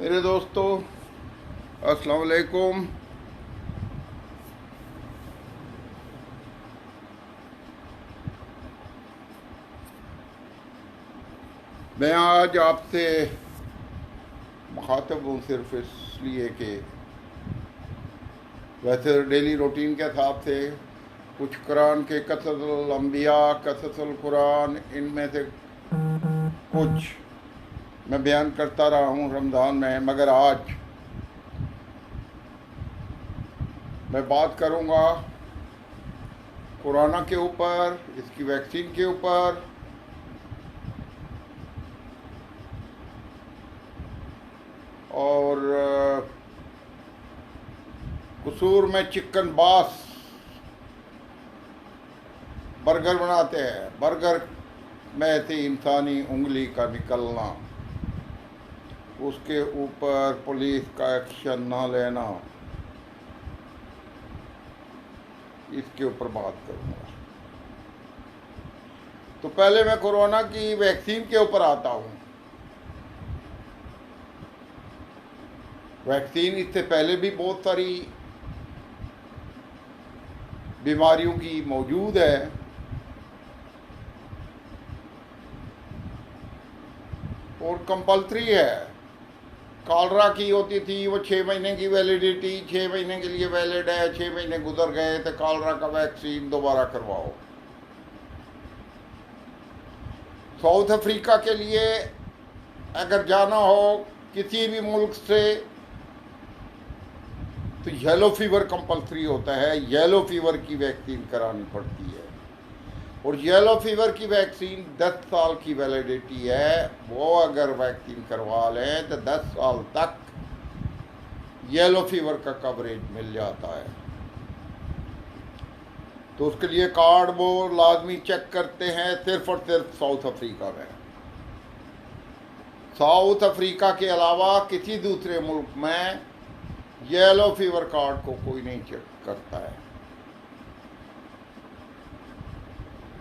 मेरे दोस्तों अस्सलाम वालेकुम। मैं आज आपसे मुखातब हूँ सिर्फ इसलिए कि वैसे डेली रूटीन के हिसाब से कुछ कुरान के क़ससुल अंबिया, क़ससुल कुरान, इनमें से कुछ मैं बयान करता रहा हूँ रमज़ान में, मगर आज मैं बात करूँगा कोरोना के ऊपर, इसकी वैक्सीन के ऊपर और कसूर में चिकन बास बर्गर बनाते हैं, बर्गर में से इंसानी उंगली का निकलना, उसके ऊपर पुलिस का एक्शन ना लेना, इसके ऊपर बात करूँगा। तो पहले मैं कोरोना की वैक्सीन के ऊपर आता हूँ। वैक्सीन इससे पहले भी बहुत सारी बीमारियों की मौजूद है और कंपल्सरी है। कॉलरा की होती थी, वो 6 महीने की वैलिडिटी, 6 महीने के लिए वैलिड है, 6 महीने गुजर गए तो कॉलरा का वैक्सीन दोबारा करवाओ। साउथ अफ्रीका के लिए अगर जाना हो किसी भी मुल्क से तो येलो फीवर कंपल्सरी होता है, येलो फीवर की वैक्सीन करानी पड़ती है और येलो फीवर की वैक्सीन 10 साल की वैलिडिटी है। वो अगर वैक्सीन करवा लें तो 10 साल तक येलो फीवर का कवरेज मिल जाता है। तो उसके लिए कार्ड वो लाजमी चेक करते हैं सिर्फ और सिर्फ साउथ अफ्रीका में। साउथ अफ्रीका के अलावा किसी दूसरे मुल्क में येलो फीवर कार्ड को कोई नहीं चेक करता है।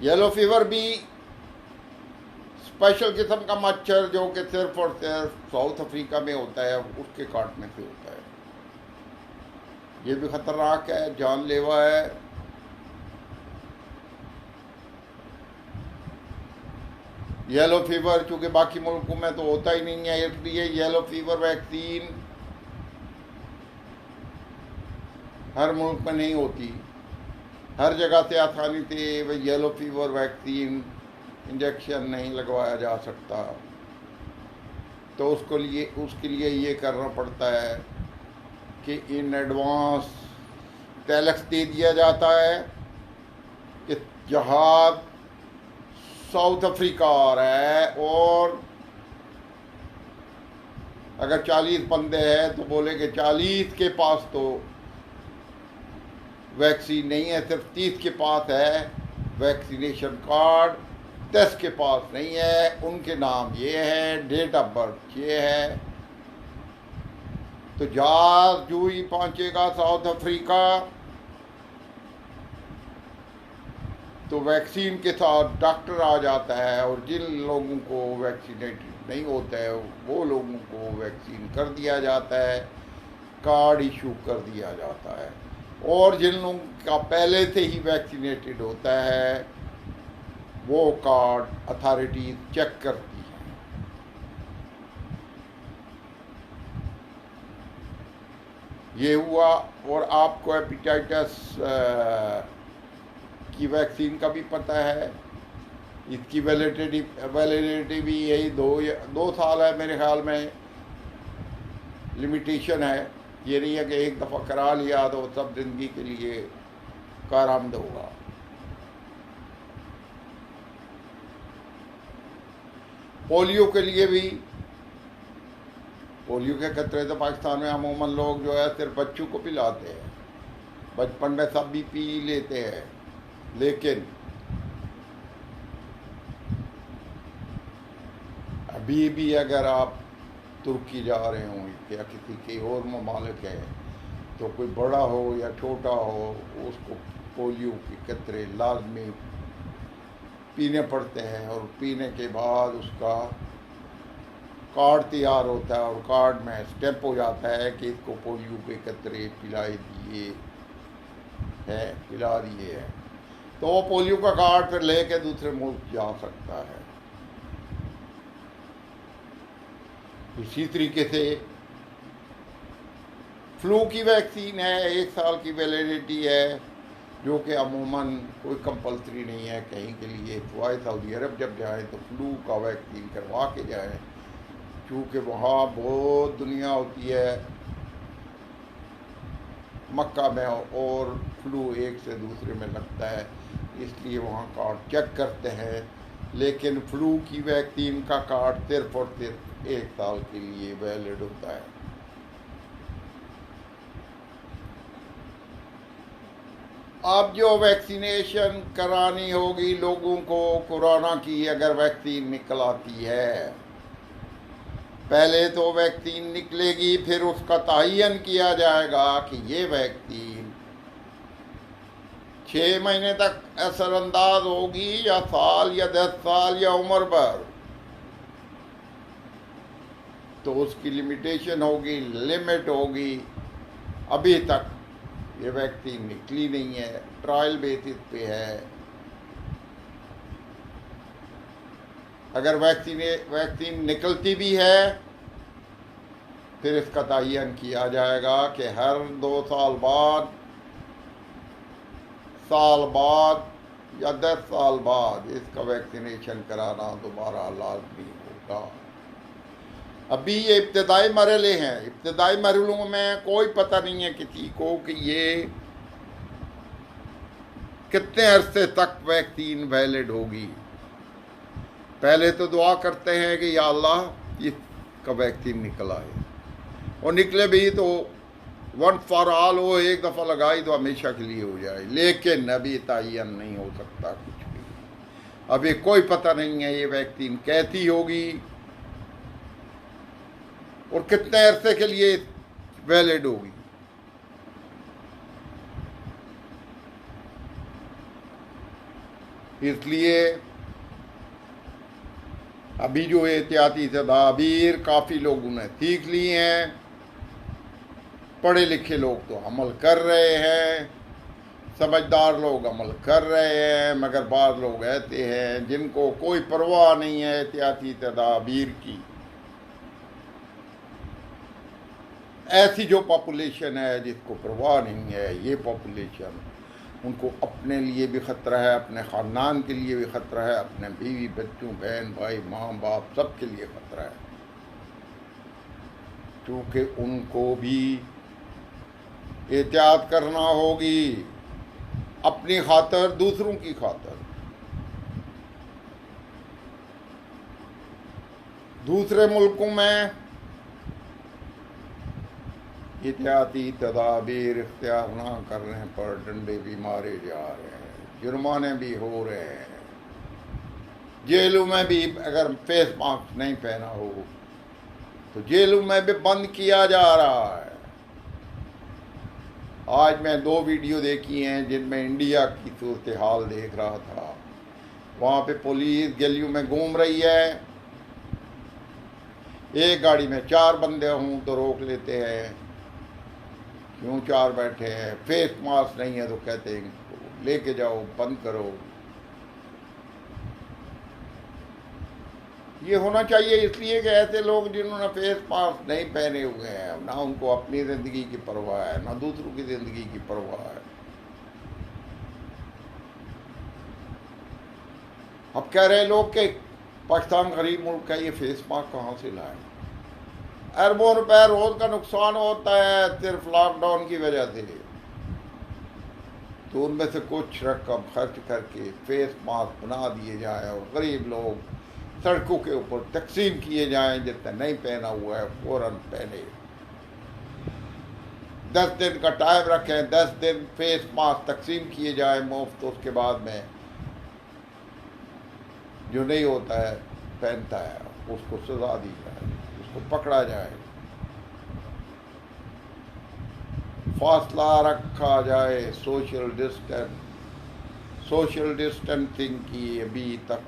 येलो फीवर भी स्पेशल किस्म का मच्छर जो कि सिर्फ और सिर्फ साउथ अफ्रीका में होता है, उसके काटने से होता है। ये भी खतरनाक है, जानलेवा है। येलो फीवर चूँकि बाकी मुल्कों में तो होता ही नहीं है, इसलिए येलो फीवर वैक्सीन हर मुल्क में नहीं होती। हर जगह से आसानी से वह येलो फीवर वैक्सीन इंजेक्शन नहीं लगवाया जा सकता। तो उसके लिए ये करना पड़ता है कि इन एडवांस टेलेक्स दे दिया जाता है कि जहाज साउथ अफ्रीका आ रहा है और अगर 40 बंदे हैं तो बोले कि 40 के पास तो वैक्सीन नहीं है, सिर्फ 30 के पास है वैक्सीनेशन कार्ड, 10 के पास नहीं है, उनके नाम ये है, डेट ऑफ बर्थ ये है। तो जहाज जो ही पहुंचेगा साउथ अफ्रीका तो वैक्सीन के साथ डॉक्टर आ जाता है और जिन लोगों को वैक्सीनेटेड नहीं होता है वो लोगों को वैक्सीन कर दिया जाता है, कार्ड इशू कर दिया जाता है। और जिन लोगों का पहले से ही वैक्सीनेटेड होता है वो कार्ड अथॉरिटीज चेक करती हैं। ये हुआ। और आपको हेपेटाइटिस की वैक्सीन का भी पता है, इसकी वैलिडिटी भी यही 2 साल है मेरे ख्याल में, लिमिटेशन है। ये नहीं है कि एक दफ़ा करा लिया तो सब जिंदगी के लिए कारआमद होगा। पोलियो के लिए भी, पोलियो के खतरे तो पाकिस्तान में अमूमन लोग जो है सिर्फ बच्चों को पिलाते हैं, बचपन में सब भी पी लेते हैं, लेकिन अभी भी अगर आप तुर्की जा रहे हो या किसी के और ममालिक है तो कोई बड़ा हो या छोटा हो, उसको पोलियो के कतरे लाजमी पीने पड़ते हैं। और पीने के बाद उसका कार्ड तैयार होता है और कार्ड में स्टेप हो जाता है कि इसको पोलियो के कतरे पिला दिए हैं, तो वो पोलियो का कार्ड फिर लेके दूसरे मुल्क जा सकता है। इसी तरीके से फ्लू की वैक्सीन है, 1 साल की वैलिडिटी है, जो कि अमूमन कोई कंपलसरी नहीं है कहीं के लिए। सवाए सऊदी अरब जब जाएं तो फ्लू का वैक्सीन करवा के जाएं, क्योंकि वहाँ बहुत दुनिया होती है मक्का में और फ्लू एक से दूसरे में लगता है, इसलिए वहाँ कार्ड चेक करते हैं। लेकिन फ्लू की वैक्सीन का कार्ड सिर्फ और सिर्फ 1 साल के लिए वैलिड होता है। अब जो वैक्सीनेशन करानी होगी लोगों को कोरोना की, अगर वैक्सीन निकल आती है, पहले तो वैक्सीन निकलेगी, फिर उसका तयन किया जाएगा कि ये वैक्सीन 6 महीने तक असरअंदाज होगी या साल या 10 साल या उम्र भर, तो उसकी लिमिटेशन होगी, लिमिट होगी। अभी तक ये वैक्सीन निकली नहीं है, ट्रायल बेसिस पे है। अगर वैक्सीन निकलती भी है, फिर इसका तयन किया जाएगा कि हर 2 साल बाद या 10 साल बाद इसका वैक्सीनेशन कराना दोबारा लाजमी होगा। अभी ये इब्तदाई मरहले हैं, इब्तदाई मरहलों में कोई पता नहीं है किसी को कि ये कितने अरसे तक वैक्सीन वैलिड होगी। पहले तो दुआ करते हैं कि या अल्लाह इसका वैक्सीन निकल आए, और निकले भी तो वन फॉर ऑल हो, एक दफ़ा लगाई तो हमेशा के लिए हो जाए। लेकिन अभी तयन नहीं हो सकता कुछ भी, अभी कोई पता नहीं है ये वैक्सीन कैसी होगी और कितने अरसे के लिए वैलिड होगी। इसलिए अभी जो एहतियाती तदाबीर काफ़ी लोगों ने सीख ली हैं, पढ़े लिखे लोग तो अमल कर रहे हैं, समझदार लोग अमल कर रहे हैं, मगर बाज़ लोग ऐसे हैं जिनको कोई परवाह नहीं है एहतियाती तदाबीर की। ऐसी जो पॉपुलेशन है जिसको परवाह नहीं है, ये पॉपुलेशन, उनको अपने लिए भी ख़तरा है, अपने ख़ानदान के लिए भी ख़तरा है, अपने बीवी बच्चों बहन भाई माँ बाप सब के लिए ख़तरा है, क्योंकि उनको भी एहतियात करना होगी अपनी खातर, दूसरों की खातर। दूसरे मुल्कों में एहतियाती तदाबीर इख्तियार ना करने पर डंडे भी मारे जा रहे हैं, जुर्माने भी हो रहे हैं, जेलों में भी अगर फेस मास्क नहीं पहना हो तो जेलों में भी बंद किया जा रहा है। आज मैं 2 वीडियो देखी हैं जिनमें इंडिया की सूरत हाल देख रहा था। वहाँ पे पुलिस गलियों में घूम रही है, एक गाड़ी में 4 बंदे हों तो रोक लेते हैं, क्यों 4 बैठे हैं, फेस मास्क नहीं है तो कहते हैं लेके जाओ, बंद करो। ये होना चाहिए इसलिए कि ऐसे लोग जिन्होंने फेस मास्क नहीं पहने हुए हैं, ना उनको अपनी ज़िंदगी की परवाह है, ना दूसरों की ज़िंदगी की परवाह है। अब कह रहे लोग कि पाकिस्तान गरीब मुल्क है, ये फेस मास्क कहाँ से लाए? अरबों रुपए रोज का नुकसान होता है सिर्फ लॉकडाउन की वजह से, तो उनमें से कुछ रकम खर्च करके फेस मास्क बना दिए जाए और गरीब लोग सड़कों के ऊपर तकसीम किए जाएं। जिसने नहीं पहना हुआ है फौरन पहने। 10 दिन का टाइम रखें, 10 दिन फेस मास्क तकसीम किए जाए मुफ्त। तो उसके बाद में जो नहीं होता है पहनता है उसको सजा दी जाए, उसको पकड़ा जाए, फासला रखा जाए, सोशल डिस्टेंसिंग की अभी तक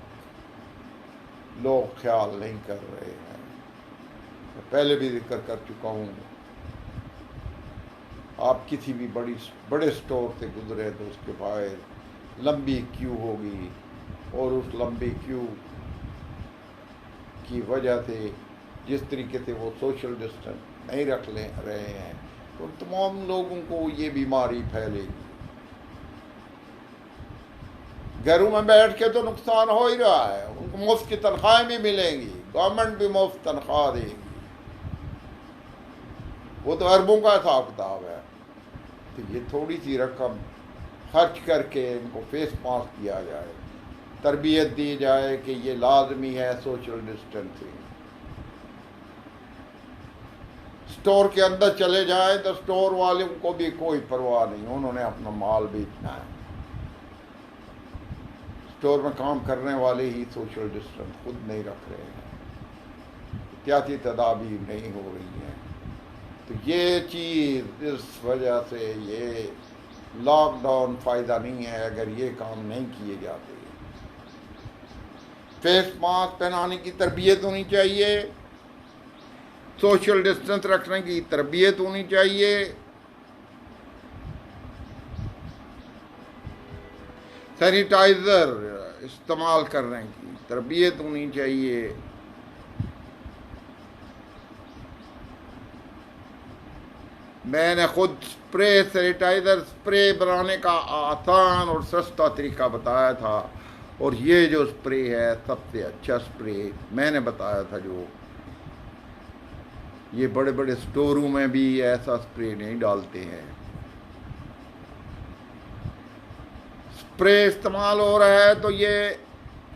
लोग ख्याल नहीं कर रहे हैं। मैं पहले भी जिक्र कर चुका हूँ, आप किसी भी बड़े स्टोर से गुजरे तो उसके बाहर लंबी क्यू होगी, और उस लंबी क्यू की वजह से जिस तरीके से वो सोशल डिस्टेंस नहीं रख रहे हैं तो तमाम लोगों को ये बीमारी फैलेगी। घरों में बैठ के तो नुकसान हो ही रहा है, उनको मुफ्त की तनख्वाहें भी मिलेंगी, गवर्नमेंट भी मुफ्त तनख्वाह देगी, वो तो अरबों का हिसाब किताब है। तो ये थोड़ी सी रकम खर्च करके इनको फेस मास्क दिया जाए, तरबियत दी जाए कि ये लाजमी है सोशल डिस्टेंसिंग। स्टोर के अंदर चले जाए तो स्टोर वालों को भी कोई परवाह नहीं, उन्होंने अपना माल बेचना है। स्टोर में काम करने वाले ही सोशल डिस्टेंस खुद नहीं रख रहे हैं, एहतियाती तदाबीर नहीं हो रही हैं। तो ये चीज़ इस वजह से ये लॉकडाउन फ़ायदा नहीं है अगर ये काम नहीं किए जाते। फेस मास्क पहनाने की तरबियत होनी चाहिए, सोशल डिस्टेंस रखने की तरबियत होनी चाहिए, सैनिटाइज़र इस्तेमाल करने की तरबियत होनी चाहिए। मैंने खुद सैनिटाइज़र स्प्रे बनाने का आसान और सस्ता तरीका बताया था, और ये जो स्प्रे है सबसे अच्छा स्प्रे मैंने बताया था। जो ये बड़े बड़े स्टोरों में भी ऐसा स्प्रे नहीं डालते हैं। स्प्रे इस्तेमाल हो रहा है तो ये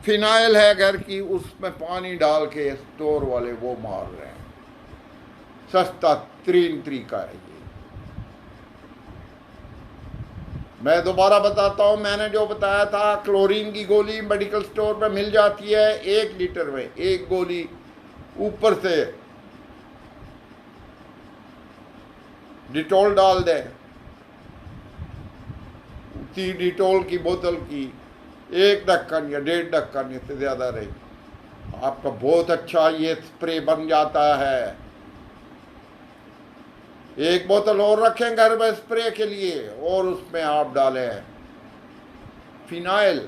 फिनाइल है घर की, उसमें पानी डाल के स्टोर वाले वो मार रहे हैं। सस्ता तरीन तरीका है ये। मैं दोबारा बताता हूँ, मैंने जो बताया था क्लोरीन की गोली मेडिकल स्टोर पर मिल जाती है 1 लीटर में 1 गोली, ऊपर से डिटोल डाल दें, उसी डिटोल की बोतल की 1 ढक्कन या 1.5 ढक्कन, इससे ज़्यादा नहीं, आपका बहुत अच्छा ये स्प्रे बन जाता है। 1 बोतल और रखें घर में स्प्रे के लिए, और उसमें आप डालें फिनाइल।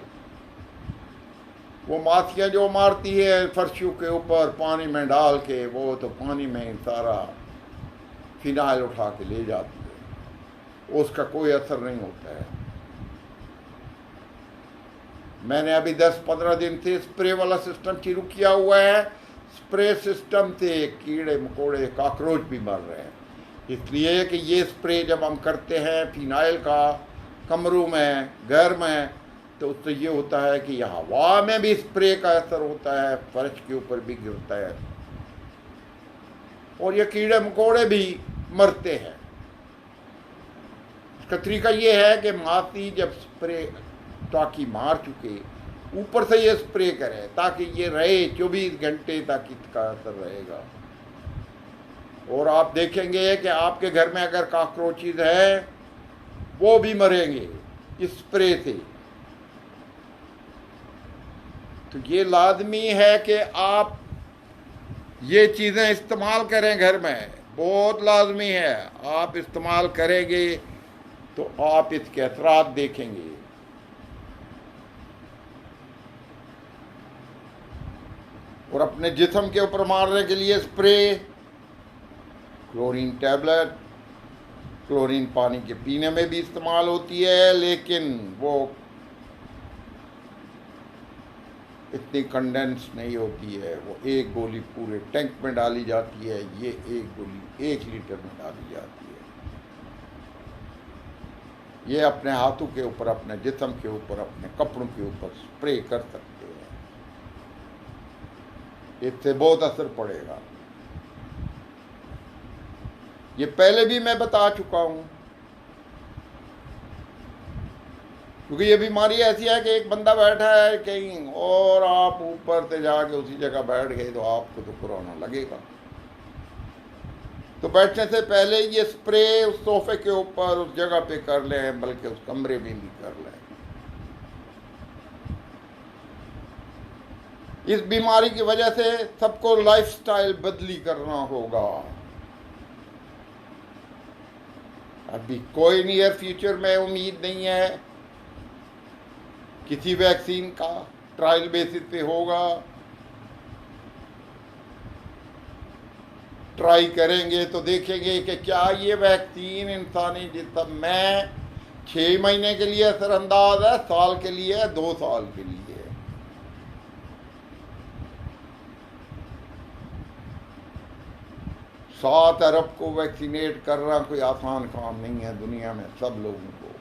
वो माछियाँ जो मारती है फर्शियों के ऊपर पानी में डाल के, वो तो पानी में सारा फिनाइल उठा के ले जाती है, उसका कोई असर नहीं होता है। मैंने अभी 10-15 दिन से स्प्रे वाला सिस्टम शुरू किया हुआ है। स्प्रे सिस्टम से कीड़े मकोड़े कॉकरोच भी मर रहे हैं, इसलिए कि ये स्प्रे जब हम करते हैं फिनाइल का कमरों में, घर में, तो उससे ये होता है कि हवा में भी स्प्रे का असर होता है, फर्श के ऊपर भी गिरता है, और ये कीड़े मकोड़े भी मरते हैं। इसका तरीका ये है कि माती जब स्प्रे टाकी मार चुके, ऊपर से ये स्प्रे करें ताकि ये रहे 24 घंटे तक इसका असर रहेगा। और आप देखेंगे कि आपके घर में अगर कॉकरोचेज है वो भी मरेंगे इस स्प्रे से। तो ये लाजमी है कि आप ये चीज़ें इस्तेमाल करें घर में, बहुत लाजमी है। आप इस्तेमाल करेंगे तो आप इसके असरात देखेंगे। और अपने जिस्म के ऊपर मारने के लिए स्प्रे, क्लोरीन टैबलेट, क्लोरीन पानी के पीने में भी इस्तेमाल होती है, लेकिन वो इतनी कंडेंस नहीं होती है। वो एक गोली पूरे टैंक में डाली जाती है, ये एक गोली 1 लीटर में डाली जाती है। ये अपने हाथों के ऊपर, अपने जिस्म के ऊपर, अपने कपड़ों के ऊपर स्प्रे कर सकते हैं, इससे बहुत असर पड़ेगा। ये पहले भी मैं बता चुका हूं, क्योंकि ये बीमारी ऐसी है कि एक बंदा बैठा है कहीं और आप ऊपर से जाके उसी जगह बैठ गए तो आपको तो कोरोना लगेगा। तो बैठने से पहले ये स्प्रे उस सोफे के ऊपर, उस जगह पे कर लें, बल्कि उस कमरे में भी कर लें। इस बीमारी की वजह से सबको लाइफस्टाइल बदली करना होगा। अभी कोई नियर फ्यूचर में उम्मीद नहीं है, किसी वैक्सीन का ट्रायल बेसिस पे होगा। ट्राई करेंगे तो देखेंगे कि क्या ये वैक्सीन इंसानी जिस्म में 6 महीने के लिए असरअंदाज है, साल के लिए है, 2 साल के लिए। 7 अरब को वैक्सीनेट करना कोई आसान काम नहीं है दुनिया में सब लोगों को।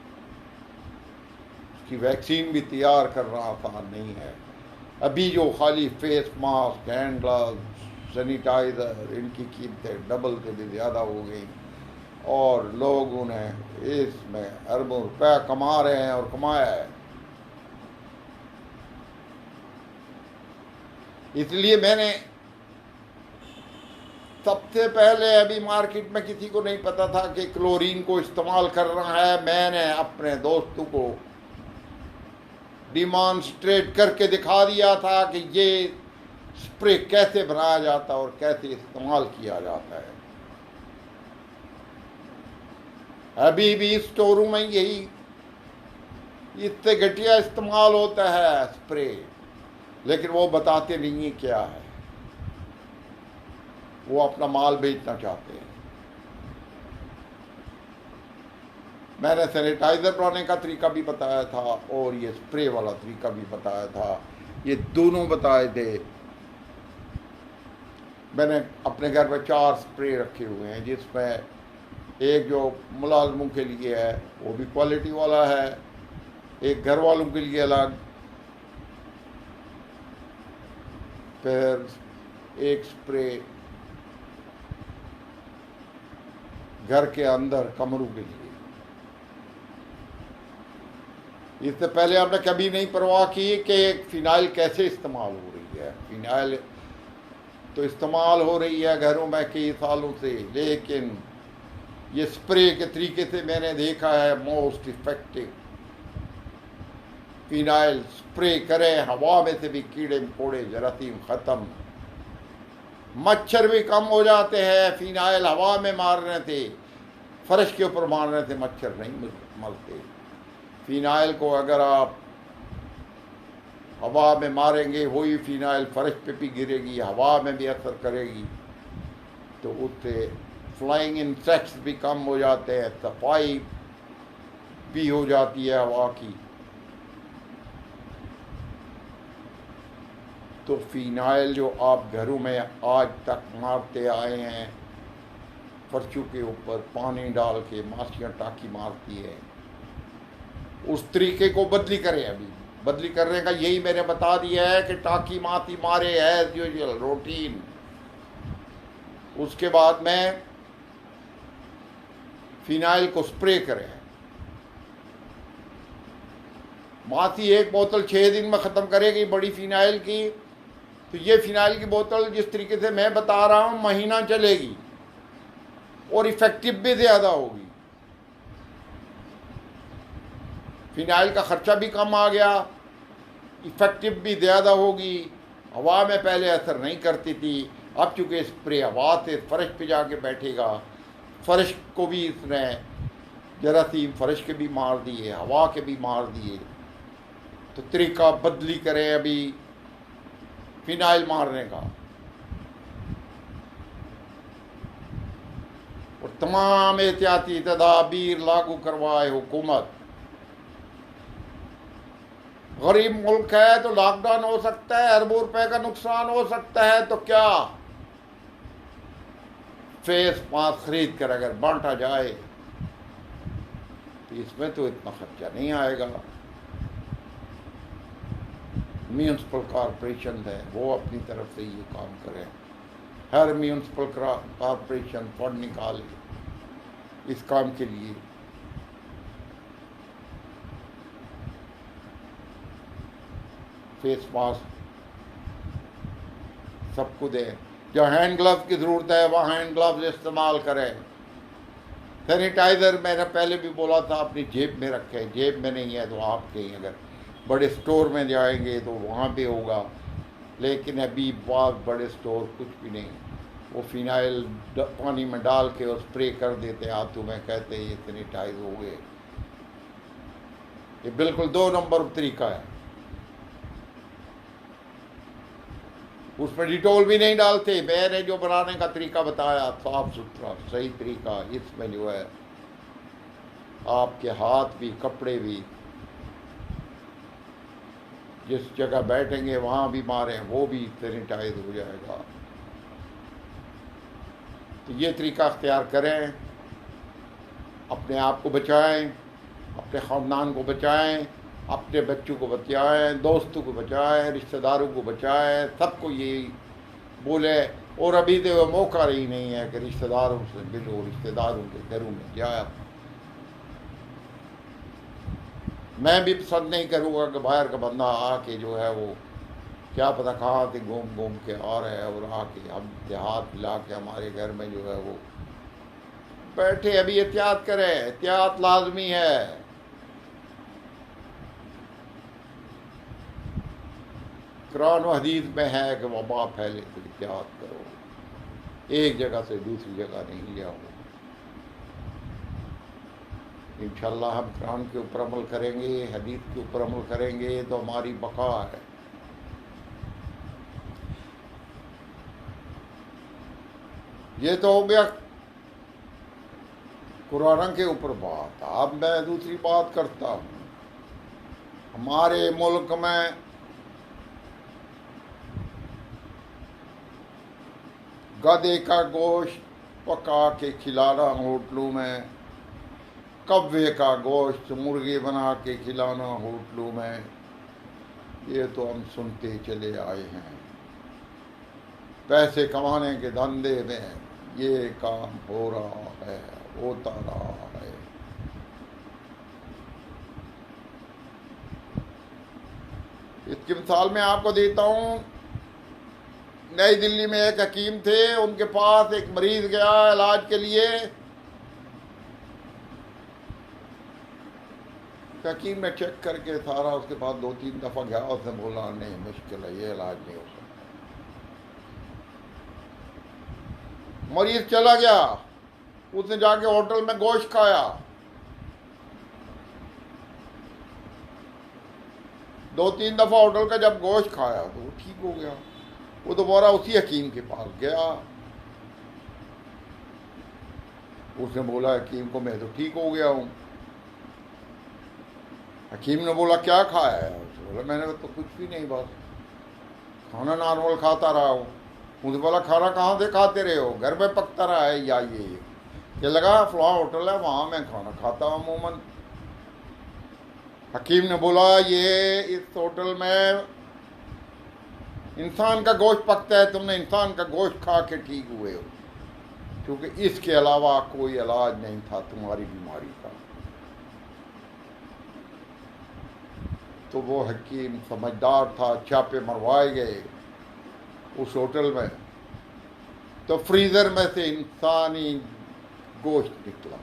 उसकी वैक्सीन भी तैयार करना आसान नहीं है। अभी जो खाली face mask, hand gloves, sanitiser, इनकी कीमतें डबल से भी ज़्यादा हो गई और लोगों ने इसमें अरबों रुपया कमा रहे हैं और कमाया है। इसलिए मैंने सबसे पहले, अभी मार्केट में किसी को नहीं पता था कि क्लोरीन को इस्तेमाल करना है, मैंने अपने दोस्तों को डिमॉन्स्ट्रेट करके दिखा दिया था कि ये स्प्रे कैसे बनाया जाता है और कैसे इस्तेमाल किया जाता है। अभी भी स्टोर रूम में यही इससे घटिया इस्तेमाल होता है स्प्रे, लेकिन वो बताते नहीं है क्या है। वो अपना माल बेचना चाहते हैं। मैंने सैनिटाइजर बनाने का तरीका भी बताया था और ये स्प्रे वाला तरीका भी बताया था, ये दोनों बताए थे। मैंने अपने घर में 4 स्प्रे रखे हुए हैं, जिसमें एक जो मुलाजमों के लिए है वो भी क्वालिटी वाला है, एक घर वालों के लिए अलग, फिर एक स्प्रे घर के अंदर कमरों के लिए। इससे पहले आपने कभी नहीं परवाह की कि फिनाइल कैसे इस्तेमाल हो रही है। फिनाइल तो इस्तेमाल हो रही है घरों में कई सालों से, लेकिन ये स्प्रे के तरीके से मैंने देखा है मोस्ट इफेक्टिव। फिनाइल स्प्रे करें, हवा में से भी कीड़े मकोड़े जरासीम खत्म, मच्छर भी कम हो जाते हैं। फिनाइल हवा में मारने से, फर्श के ऊपर मारने से मच्छर नहीं मरते। फिनाइल को अगर आप हवा में मारेंगे, वही फिनाइल फर्श पे भी गिरेगी, हवा में भी असर करेगी, तो उससे फ्लाइंग इंसेक्ट्स भी कम हो जाते हैं, सफाई भी हो जाती है हवा की। तो फिनाइल जो आप घरों में आज तक मारते आए हैं, फर्शों के ऊपर पानी डाल के माछियाँ टाँकी मारती है, उस तरीके को बदली करें। अभी बदली करने का यही मैंने बता दिया है कि टाँकी माती मारे एज यूजुअल रूटीन। उसके बाद में फिनाइल को स्प्रे करें। माती एक बोतल 6 दिन में ख़त्म करेगी बड़ी फिनाइल की, तो ये फिनाइल की बोतल जिस तरीके से मैं बता रहा हूँ महीना चलेगी और इफेक्टिव भी ज़्यादा होगी। फिनाइल का खर्चा भी कम आ गया, इफेक्टिव भी ज़्यादा होगी। हवा में पहले असर नहीं करती थी, अब चूँकि स्प्रे हवा से फर्श पे जाके बैठेगा, फर्श को भी इसने जरासीम फर्श के भी मार दिए, हवा के भी मार दिए। तो तरीका बदली करें। अभी फिनाइल मारने का, और तमाम एहतियाती तदाबीर लागू करवाए हुकूमत। गरीब मुल्क है तो लॉकडाउन हो सकता है, अरबों रुपए का नुकसान हो सकता है, तो क्या फेस मास्क खरीद कर अगर बांटा जाए तो इसमें तो इतना खर्चा नहीं आएगा। म्यूनसिपल कॉरपोरेशन है वो अपनी तरफ से ये काम करें, हर म्यूनसिपल कॉरपोरेशन फंड निकाले इस काम के लिए। फेस मास्क सबको दें, जो हैंड ग्लव्स की ज़रूरत है वह हैंड ग्लव्स इस्तेमाल करें। सैनिटाइज़र मैंने पहले भी बोला था अपनी जेब में रखें, जेब में नहीं है तो आप कहीं अगर बड़े स्टोर में जाएंगे तो वहाँ पे होगा, लेकिन अभी बहुत बड़े स्टोर कुछ भी नहीं, वो फिनाइल पानी में डाल के और स्प्रे कर देते हाथों में, कहते ये सैनिटाइज हो गए। ये बिल्कुल 2 नंबर तरीका है। उसमें डिटोल भी नहीं डालते, मैंने जो बनाने का तरीका बताया साफ सुथरा सही तरीका, इसमें जो है आपके हाथ भी कपड़े भी जिस जगह बैठेंगे वहाँ भी मारें वो भी सैनिटाइज हो जाएगा। तो ये तरीका अख्तियार करें, अपने आप को बचाएं, अपने ख़ानदान को बचाएं, अपने बच्चों को बचाएं, दोस्तों को बचाएं, रिश्तेदारों को बचाएं, सबको ये बोले। और अभी तो मौका ही नहीं है कि रिश्तेदारों से मिलो, रिश्तेदारों के घरों में जाए। मैं भी पसंद नहीं करूँगा कि बाहर का बंदा आके जो है वो क्या पता कहाँ से घूम घूम के आ रहा है और आके हम हाथ मिला के हमारे घर में जो है वो बैठे। अभी एहतियात करें, एहतियात लाजमी है। कुरान व हदीस में है कि वबा फैले तो एहतियात करो, एक जगह से दूसरी जगह नहीं ले आओ। इंशाअल्लाह हम कुरान के ऊपर अमल करेंगे, हदीस के ऊपर अमल करेंगे तो हमारी बका है। ये तो हो गया कुरान के ऊपर बात। अब मैं दूसरी बात करता हूँ। हमारे मुल्क में गधे का गोश्त पका के खिलाना होटलों में, कव्वे का गोश्त मुर्गे बना के खिलाना होटलों में, ये तो हम सुनते चले आए हैं। पैसे कमाने के धंधे में ये काम हो रहा है, होता रहा है। इसकी मिसाल मैं आपको देता हूँ। नई दिल्ली में एक हकीम थे, उनके पास एक मरीज गया इलाज के लिए। हकीम ने चेक करके सारा उसके पास 2-3 दफ़ा गया, उसने बोला नहीं मुश्किल है, ये इलाज नहीं हो सकता। मरीज चला गया, उसने जाके होटल में गोश्त खाया। 2-3 दफ़ा होटल का जब गोश्त खाया तो वो ठीक हो गया। वो दोबारा उसी हकीम के पास गया, उसने बोला हकीम को मैं तो ठीक हो गया हूँ। हकीम ने बोला क्या खाया है? उसने बोला मैंने तो कुछ भी नहीं, बस खाना नॉर्मल खाता रहा हूँ। मुझे बोला खाना कहाँ से खाते रहे हो, घर में पकता रहा है या ये लगा फलां होटल है वहाँ मैं खाना खाता हूँ अमूमन। हकीम ने बोला ये इस होटल में इंसान का गोश्त पकता है, तुमने इंसान का गोश्त खा के ठीक हुए हो, क्योंकि इसके अलावा कोई इलाज नहीं था तुम्हारी बीमारी का। तो वो हकीम समझदार था, छापे मरवाए गए उस होटल में, तो फ्रीज़र में से इंसानी गोश्त निकला।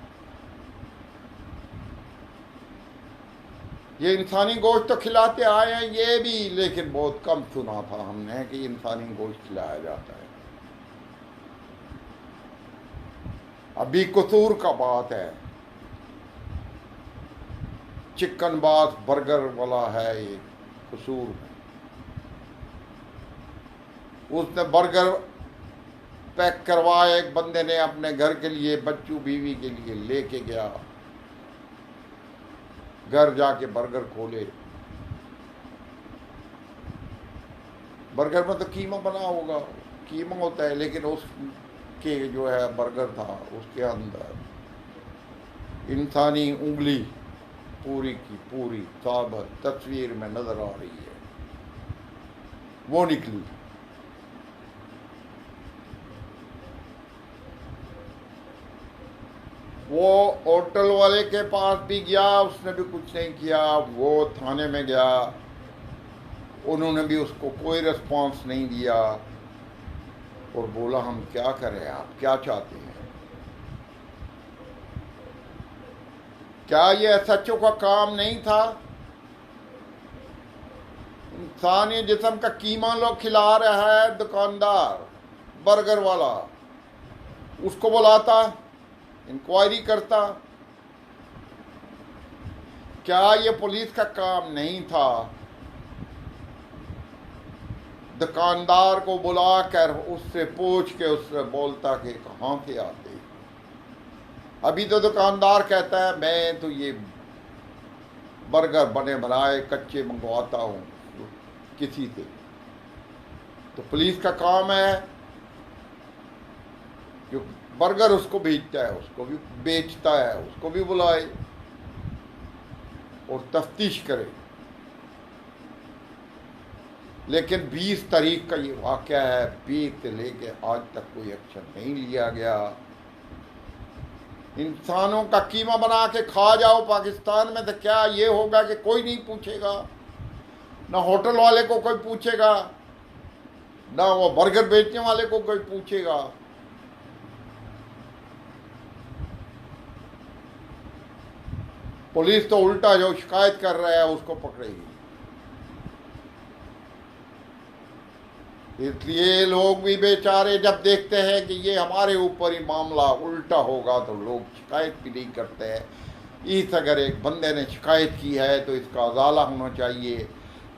ये इंसानी गोश्त तो खिलाते आए हैं ये भी, लेकिन बहुत कम सुना था हमने कि इंसानी गोश्त खिलाया जाता है। अभी कसूर का बात है, चिकन बास बर्गर वाला है ये कसूर में। उसने बर्गर पैक करवाया, एक बंदे ने अपने घर के लिए, बच्चों बीवी के लिए लेके गया, घर जाके बर्गर खोले। बर्गर में तो कीमा बना होगा, कीमा होता है, लेकिन उसके जो है बर्गर था, उसके अंदर इंसानी उंगली पूरी की पूरी साबत तस्वीर में नजर आ रही है, वो निकली। वो होटल वाले के पास भी गया, उसने भी कुछ नहीं किया। वो थाने में गया, उन्होंने भी उसको कोई रिस्पांस नहीं दिया और बोला हम क्या करें, आप क्या चाहते हैं? क्या ये एसएचओ का काम नहीं था? इंसानी जिस्म का कीमा लोग खिला रहा है दुकानदार बर्गर वाला, उसको बुलाता, इंक्वायरी करता। क्या ये पुलिस का काम नहीं था दुकानदार को बुलाकर उससे पूछ के उससे बोलता कि कहाँ से आते? अभी तो दुकानदार कहता है मैं तो ये बर्गर बने बनाए कच्चे मंगवाता हूँ किसी से। तो पुलिस का काम है जो बर्गर उसको बेचता है, उसको भी बेचता है, उसको भी बुलाए और तफ्तीश करे। लेकिन 20 तारीख का ये वाक़या है, 20 से लेके आज तक कोई एक्शन नहीं लिया गया। इंसानों का कीमा बना के खा जाओ पाकिस्तान में, तो क्या ये होगा कि कोई नहीं पूछेगा? ना होटल वाले को कोई पूछेगा, ना वो बर्गर बेचने वाले को कोई पूछेगा। पुलिस तो उल्टा जो शिकायत कर रहा है उसको पकड़ेगी। इसलिए लोग भी बेचारे जब देखते हैं कि ये हमारे ऊपर ही मामला उल्टा होगा तो लोग शिकायत भी नहीं करते हैं। इस अगर एक बंदे ने शिकायत की है तो इसका अजाला होना चाहिए।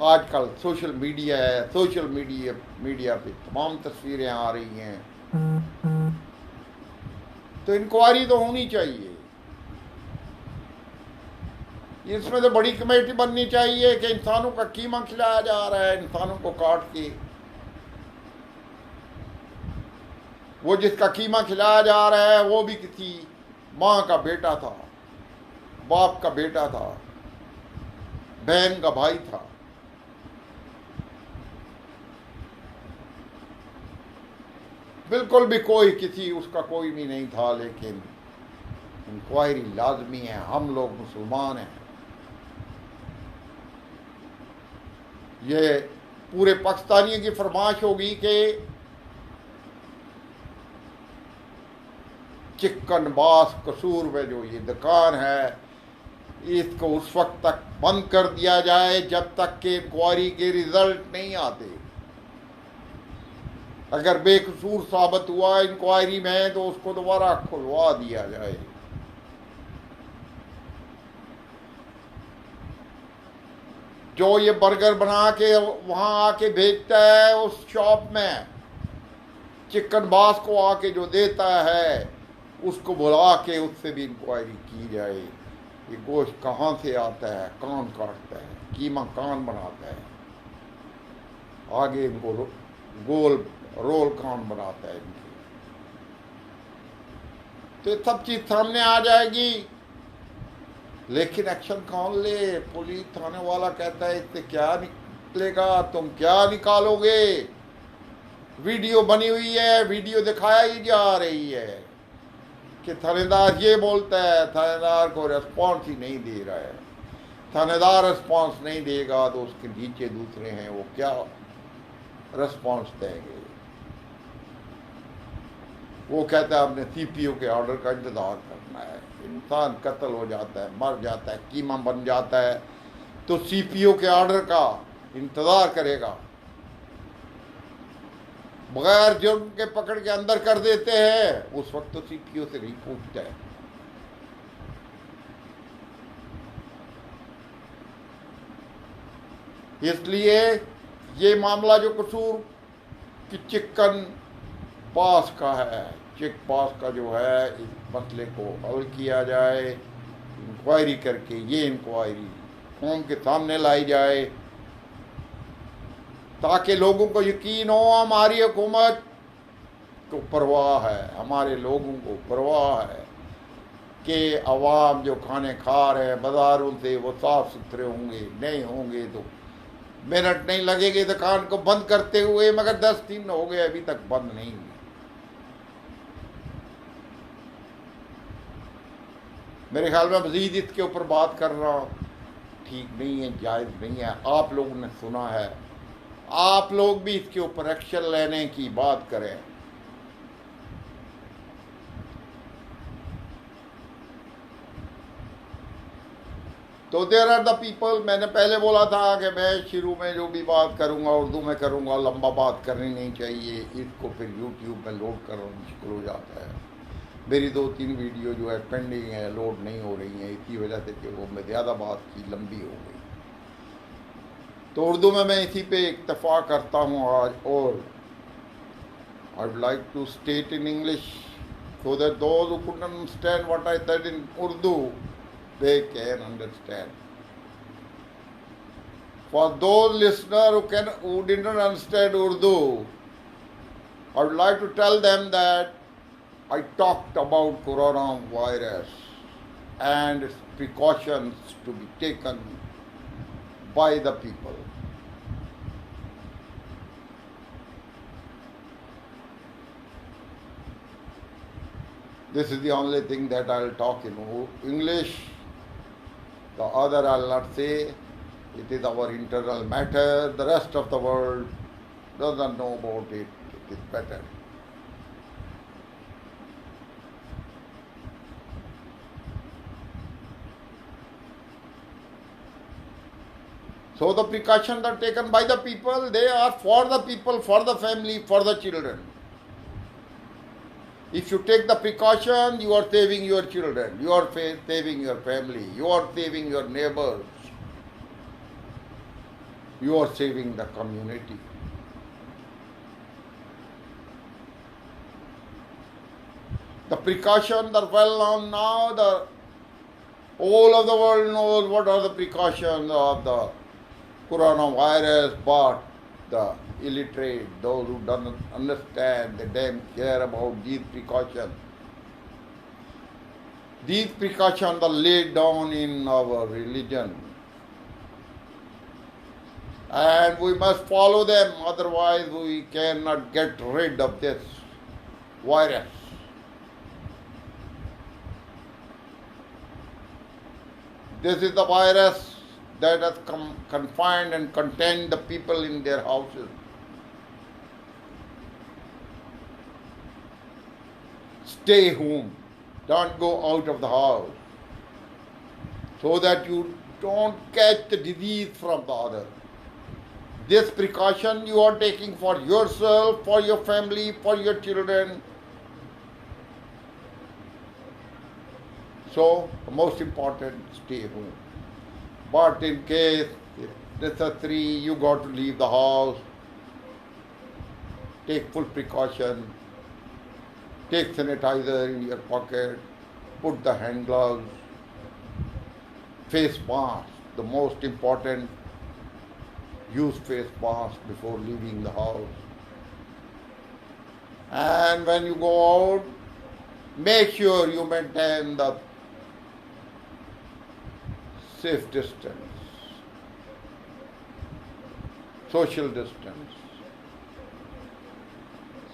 आजकल सोशल मीडिया है, सोशल मीडिया पे तमाम तस्वीरें आ रही हैं, तो इंक्वायरी तो होनी चाहिए। इसमें तो बड़ी कमेटी बननी चाहिए कि इंसानों का कीमा खिलाया जा रहा है, इंसानों को काट के। वो जिसका कीमा खिलाया जा रहा है वो भी किसी माँ का बेटा था, बाप का बेटा था, बहन का भाई था। बिल्कुल भी कोई किसी उसका कोई भी नहीं था, लेकिन इंक्वायरी लाजमी है। हम लोग मुसलमान हैं, ये पूरे पाकिस्तानियों की फरमाइश होगी कि चिकन बास कसूर में जो ये दुकान है इसको उस वक्त तक बंद कर दिया जाए जब तक कि इंक्वायरी के रिजल्ट नहीं आते। अगर बेकसूर साबित हुआ इंक्वायरी में तो उसको दोबारा खुलवा दिया जाए। जो ये बर्गर बना के वहां आके बेचता है उस शॉप में, चिकन बास को आके जो देता है उसको बुला के उससे भी इंक्वायरी की जाए। ये गोश्त कहाँ से आता है, कौन काटता है, कीमा कौन बनाता है, आगे इनको गोल रोल कौन बनाता है इनके, तो ये सब चीज सामने आ जाएगी। लेकिन एक्शन कौन ले? पुलिस थाने वाला कहता है इससे क्या निकलेगा, तुम क्या निकालोगे? वीडियो बनी हुई है, वीडियो दिखाया ही जा रही है कि थानेदार ये बोलता है, थानेदार को रिस्पॉन्स ही नहीं दे रहा है। थानेदार रिस्पॉन्स नहीं देगा तो उसके नीचे दूसरे हैं, वो क्या रिस्पॉन्स देंगे? वो कहता है हमने सीपीओ के ऑर्डर का इंतजार करना है। इंसान कत्ल हो जाता है, मर जाता है, कीमा बन जाता है, तो सीपीओ के ऑर्डर का इंतजार करेगा? बगैर जुर्म के पकड़ के अंदर कर देते हैं, उस वक्त तो सीपीओ से नहीं पूछता है। इसलिए ये मामला जो कसूर कि चिकन पास का है, चेक पास का जो है, इस मसले को हल किया जाए, इंक्वायरी करके ये इंक्वायरी कौम के सामने लाई जाए ताकि लोगों को यकीन हो हमारी हुकूमत को परवाह है, हमारे लोगों को परवाह है कि अवाम जो खाने खा रहे हैं बाज़ारों से वो साफ़ सुथरे होंगे, नहीं होंगे तो मिनट नहीं लगेगी दुकान को बंद करते हुए, मगर 10 दिन हो गए अभी तक बंद नहीं हुई। मेरे ख्याल में मज़ीद इसके ऊपर बात करना ठीक नहीं है, जायज़ नहीं है। आप लोगों ने सुना है, आप लोग भी इसके ऊपर एक्शन लेने की बात करें। तो देयर आर द पीपल, मैंने पहले बोला था कि मैं शुरू में जो भी बात करूंगा उर्दू में करूंगा, लंबा बात करनी नहीं चाहिए, इसको फिर यूट्यूब में लोड करना मुश्किल हो जाता है। मेरी 2-3 वीडियो जो है पेंडिंग है, लोड नहीं हो रही हैं, इसी वजह से कि वो मैं ज़्यादा बात की लंबी हो गई। तो उर्दू में मैं इसी पे इक्तफा करता हूँ आज, और I would like to state in English so that those who couldn't understand what I said in Urdu, they can understand. For those listeners who didn't understand Urdu, I would like to tell them that I talked about coronavirus and its precautions to be taken by the people. This is the only thing that I'll talk in English. The other I'll not say. It is our internal matter. The rest of the world doesn't know about it. It is better. So the precautions are taken by the people. They are for the people, for the family, for the children. If you take the precaution, you are saving your children, you are saving your family, you are saving your neighbors, you are saving the community. The precautions are well known now. The whole of the world knows what are the precautions of the coronavirus, but the illiterate, those who don't understand, they don't care about these precautions. These precautions are laid down in our religion, and we must follow them, otherwise we cannot get rid of this virus. This is the virus that has confined and contained the people in their houses. Stay home, don't go out of the house, so that you don't catch the disease from the other. This precaution you are taking for yourself, for your family, for your children. So, the most important, stay home. But in case necessary, you got to leave the house, take full precaution, take sanitizer in your pocket, put the hand gloves, face mask, the most important, use face mask before leaving the house. And when you go out, make sure you maintain the safe distance, social distance.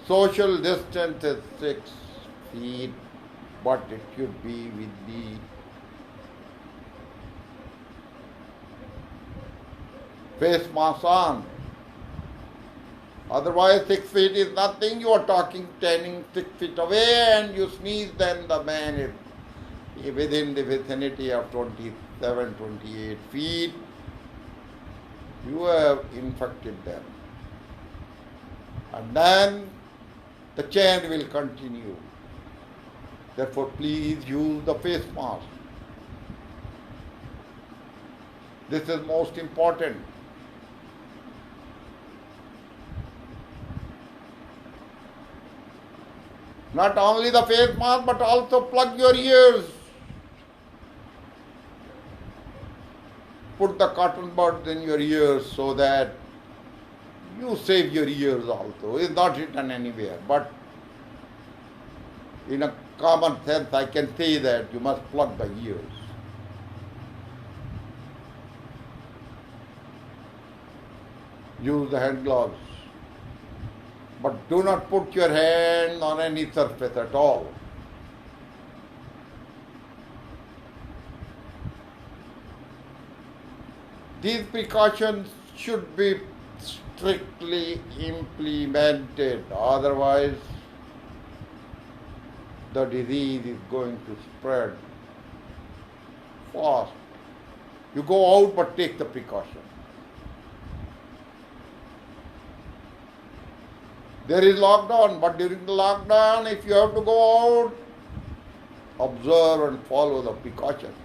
Social distance is 6 feet, but it should be with the face mask on. Otherwise, 6 feet is nothing. You are standing 6 feet away and you sneeze, then the man is within the vicinity of 27, 28 feet. You have infected them. And then the chain will continue. Therefore, please use the face mask. This is most important. Not only the face mask, but also plug your ears. Put the cotton buds in your ears so that you save your ears also. It's not written anywhere, but in a common sense, I can say that you must plug the ears. Use the hand gloves, but do not put your hand on any surface at all. These precautions should be strictly implemented, otherwise the disease is going to spread fast. You go out, but take the precaution. There is lockdown, but during the lockdown, if you have to go out, observe and follow the precautions.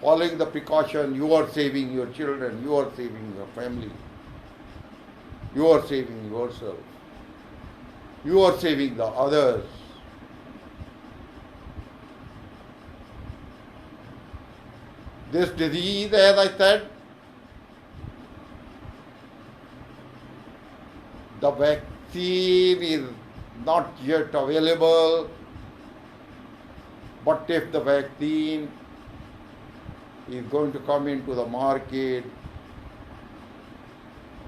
Following the precaution, you are saving your children, you are saving your family, you are saving yourself, you are saving the others. This disease, as I said, the vaccine is not yet available, but if the vaccine is going to come into the market,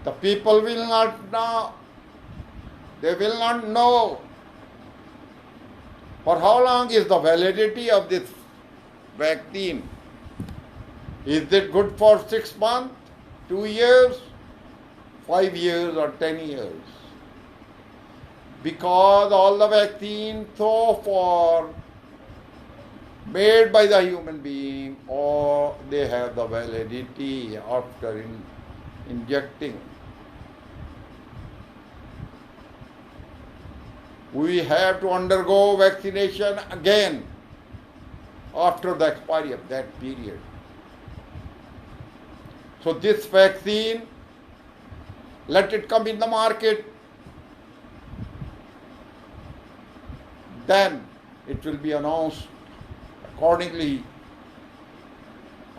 the people will not know. They will not know for how long is the validity of this vaccine. Is it good for 6 months, 2 years, 5 years or 10 years? Because all the vaccines so far made by the human being, or they have the validity after injecting. We have to undergo vaccination again after the expiry of that period. So this vaccine, let it come in the market, then it will be announced accordingly.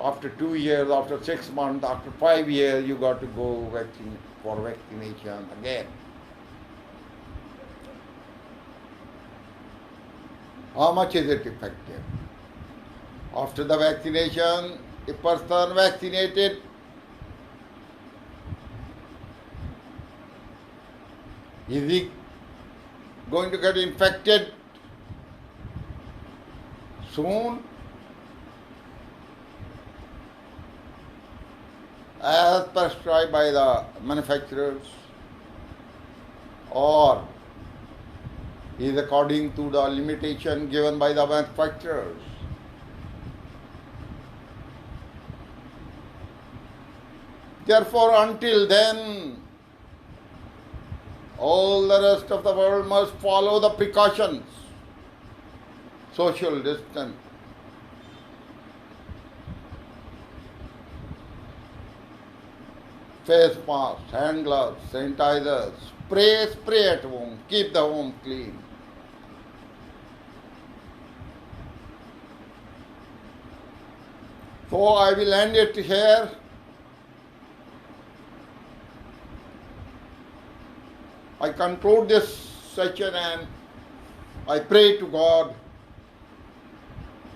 After 2 years, after 6 months, after 5 years, you got to go for vaccination again. How much is it effective? After the vaccination, a person vaccinated is he going to get infected soon? As prescribed by the manufacturers, or is according to the limitation given by the manufacturers? Therefore, until then, all the rest of the world must follow the precautions. Social distance, face masks, hand gloves, sanitizers, spray at home, keep the home clean. So I will end it here. I conclude this session and I pray to God,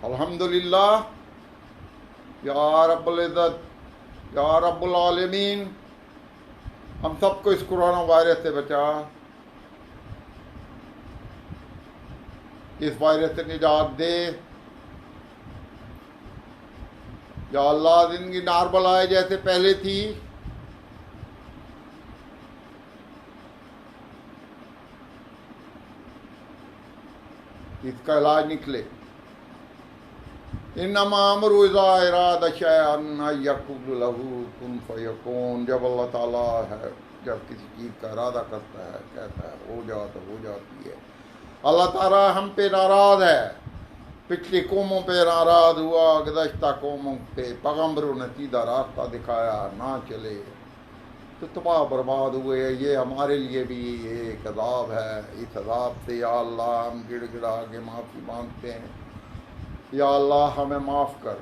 Alhamdulillah, Ya Rabbul Izzat, Ya Rabbul Alameen, हम सबको इस corona virus से बचा, इस virus से निजात दे। या अल्लाह जिंदगी नॉर्मल आए जैसे पहले थी, इसका इलाज निकले। इन्नमा अमरु इज़ा इरादा शैअन अन यक़ूल लहू कुन फयकून। जब अल्लाह ताला है, जब किसी चीज़ का इरादा करता है, कहता है हो जा तो हो जाती है। अल्लाह ताला हम पे नाराज़ है, पिछली कौमों पे नाराज़ हुआ, गुज़श्ता कौमों पे पैगम्बरों ने सीधा रास्ता दिखाया, ना चले। तो तबाह बर्बाद हुए। ये हमारे लिए भी ये एक अज़ाब है। इस अज़ाब से या अल्लाह हम गिड़गिड़ा के माफ़ी मांगते हैं। या अल्लाह हमें माफ़ कर,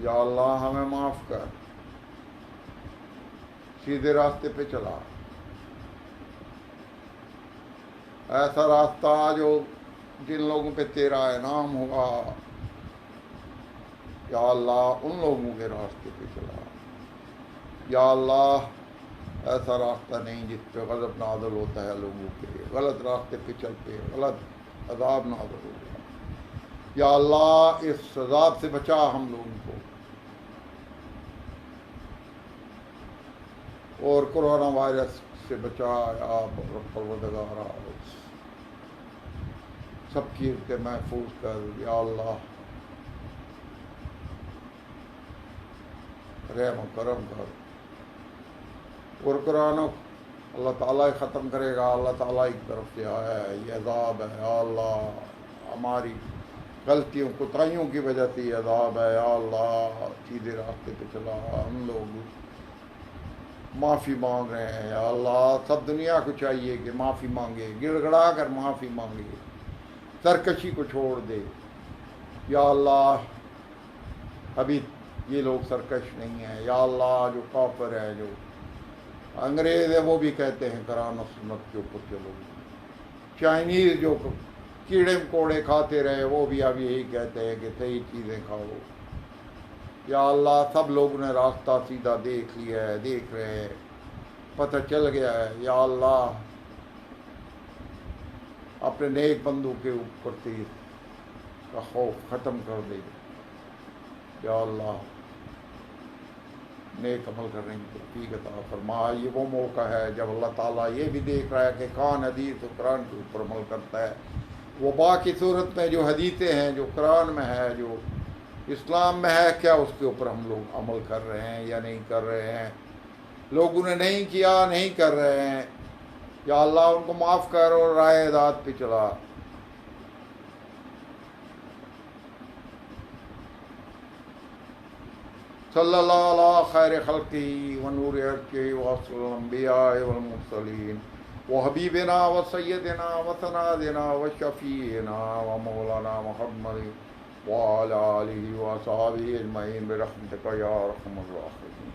या अल्लाह हमें माफ़ कर, सीधे रास्ते पे चला। ऐसा रास्ता जो जिन लोगों पे तेरा इनाम हुआ, या अल्लाह उन लोगों के रास्ते पे चला। या अल्लाह ऐसा रास्ता नहीं जिस पे गज़ब नाज़िल होता है लोगों के, गलत रास्ते पे चल पे गलत अज़ाब नाज़िल हो गया। या अल्लाह इस अज़ाब से बचा हम लोगों को, और कोरोना वायरस से बचा या परवरदिगारा, सबकी के महफूज कर। या अल्लाह रहम करम कर। और कुरान अल्लाह ताला ख़त्म करेगा, अल्लाह ताला की तरफ से आया है ये अज़ाब है। या अल्लाह हमारी गलतियों कोताहियों की वजह से ये अज़ाब है। या अल्लाह सीधे रास्ते पे चला, हम लोग माफ़ी मांग रहे हैं। या अल्लाह सब दुनिया को चाहिए कि माफ़ी मांगे, गिड़गड़ा कर माफ़ी मांगे, सरकशी को छोड़ दे। या अल्लाह अभी ये लोग सरकश नहीं है। या अल्लाह जो काफिर है, जो अंग्रेज़ है, वो भी कहते हैं कुरान और सुन्नत के ऊपर चलो। चाइनीज़ जो कीड़े मकोड़े खाते रहे, वो भी अब यही कहते हैं कि सही चीज़ें खाओ। या अल्लाह सब लोगों ने रास्ता सीधा देख लिया है, देख रहे हैं, पता चल गया है। या अल्लाह अपने नेक बंदों के ऊपर से का खौफ ख़त्म कर दे। या अल्लाह नेक अमल करने की तौफीक अता फरमा। ये वो मौका है जब अल्लाह ताला ये भी देख रहा है कि कौन हदीस और कुरान के ऊपर अमल करता है। वो बाकी सूरत में जो हदीसें हैं, जो कुरान में है, जो इस्लाम में है, क्या उसके ऊपर हम लोग अमल कर रहे हैं या नहीं कर रहे हैं। लोगों ने नहीं किया, नहीं कर रहे हैं। या अल्लाह उनको माफ़ कर और राह हिदायत पे चला। सल्लल्लाहु अलैहि खैर खल्क़ी व नूर अर्शिही व अफज़लुल अंबिया वल मुरसलीन व हबीबिना व सय्यदिना व सनादिना व शफ़ीना व मौलाना मुहम्मद व अला आलिहि व अस्हाबिहि अजमईन बिरहमतिका या अरहमर राहिमीन।